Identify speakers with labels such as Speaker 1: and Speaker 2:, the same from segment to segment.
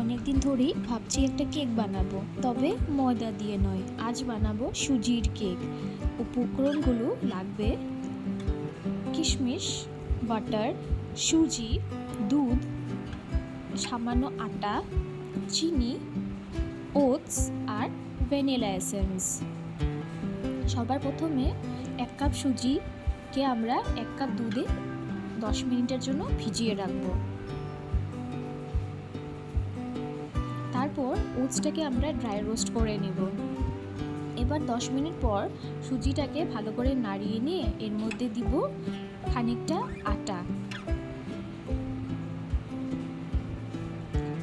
Speaker 1: অনেক দিন ধরেই ভাবছি একটা কেক বানাবো, তবে ময়দা দিয়ে নয়। আজ বানাবো সুজির কেক। উপকরণগুলো লাগবে কিশমিশ, বাটার, সুজি, দুধ, সামান্য আটা, চিনি, ওটস আর ভ্যানিলা এসেন্স। সবার প্রথমে 1 কাপ সুজিকে আমরা 1 কাপ দুধে 10 মিনিটের জন্য ভিজিয়ে রাখবো। তারপর ওটসটাকে আমরা ড্রাই রোস্ট করে নেব। এবার 10 মিনিট পর সুজিটাকে ভালো করে নাড়িয়ে নিয়ে এর মধ্যে দিব খানিকটা আটা,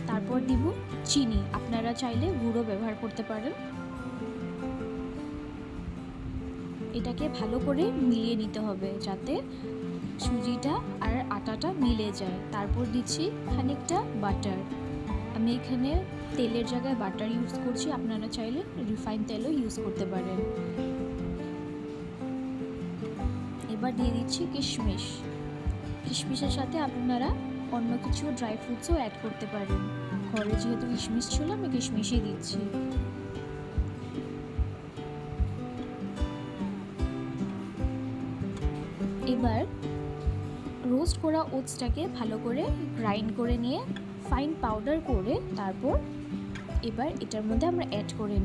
Speaker 1: তারপর দিব চিনি। আপনারা চাইলে গুঁড়ো ব্যবহার করতে পারেন। এটাকে ভালো করে মিলিয়ে নিতে হবে যাতে সুজিটা আর আটাটা মিলে যায়। তারপর দিচ্ছি খানিকটা বাটার। আমি এখানে তেলের জায়গায় বাটার ইউজ করছি, আপনারা চাইলে রিফাইন তেলও ইউজ করতে পারেন। এবার দিয়ে দিচ্ছি কিশমিশ। কিশমিশের সাথে আপনারা অন্য কিছু ড্রাই ফ্রুটসও অ্যাড করতে পারেন। ঘরে যেহেতু কিশমিশ ছিল, আমি কিশমিশই দিচ্ছি। এবার রোস্ট করা ওটসটাকে ভালো করে গ্রাইন্ড করে নিয়ে ফাইন পাউডার করে তারপর এবার এটার মধ্যে আমরা অ্যাড করে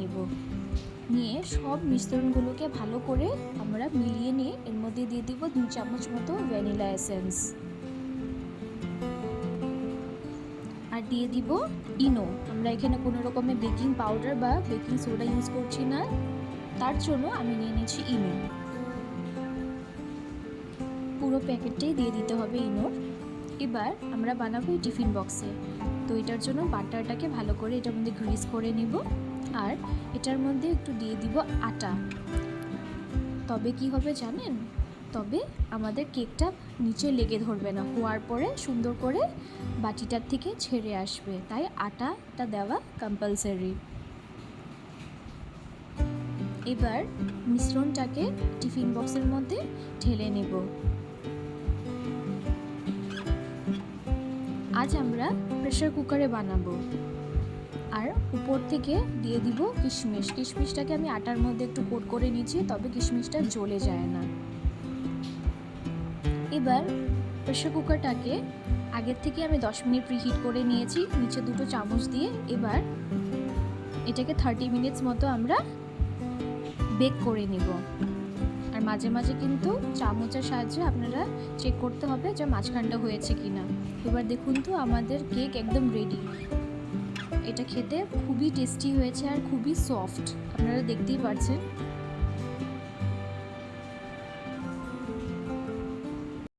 Speaker 1: নিয়ে সব মিশ্রণগুলোকে ভালো করে আমরা মিলিয়ে নিয়ে এর মধ্যে দিয়ে দিব 2 চামচ মতো ভ্যানিলা এসেন্স আর দিয়ে দিব ইনো। আমরা এখানে কোনো রকমের বেকিং পাউডার বা বেকিং সোডা ইউজ করছি না, তার জন্য আমি নিয়ে নিচ্ছি ইনো। পুরো প্যাকেটটাই দিয়ে দিতে হবে ইনোর। এবার আমরা বানাবো এই টিফিন বক্সে, তো এটার জন্য বাটারটাকে ভালো করে এটার মধ্যে গ্রিস করে নিব আর এটার মধ্যে একটু দিয়ে দিব আটা। তবে কি হবে জানেন, তবে আমাদের কেকটা নিচে লেগে ধরবে না, হওয়ার পরে সুন্দর করে বাটিটার থেকে ছেড়ে আসবে, তাই আটাটা দেওয়া কম্পালসারি। এবার মিশ্রণটাকে টিফিন বক্সের মধ্যে ঢেলে নেব। আজ আমরা প্রেসার কুকারে বানাবো আর উপর থেকে দিয়ে দিব কিশমিশ। কিশমিশটাকে আমি আটার মধ্যে একটু কোট করে নিয়েছি, তবে কিশমিশটা জ্বলে যায় না। এবার প্রেসার কুকারটাকে আগের থেকে আমি 10 মিনিট প্রিহিট করে নিয়েছি নিচে 2 চামচ দিয়ে। এবার এটাকে 30 মিনিটস মতো আমরা বেক করে নিব। আর মাঝে মাঝে কিন্তু চামচের সাহায্যে আপনারা চেক করতে হবে যে মাঝখানটা হয়েছে কিনা। এবার দেখুন তো আমাদের কেক একদম রেডি। এটা খেতে খুবই টেস্টি হয়েছে আর খুবই সফট, আপনারা দেখতেই পাচ্ছেন।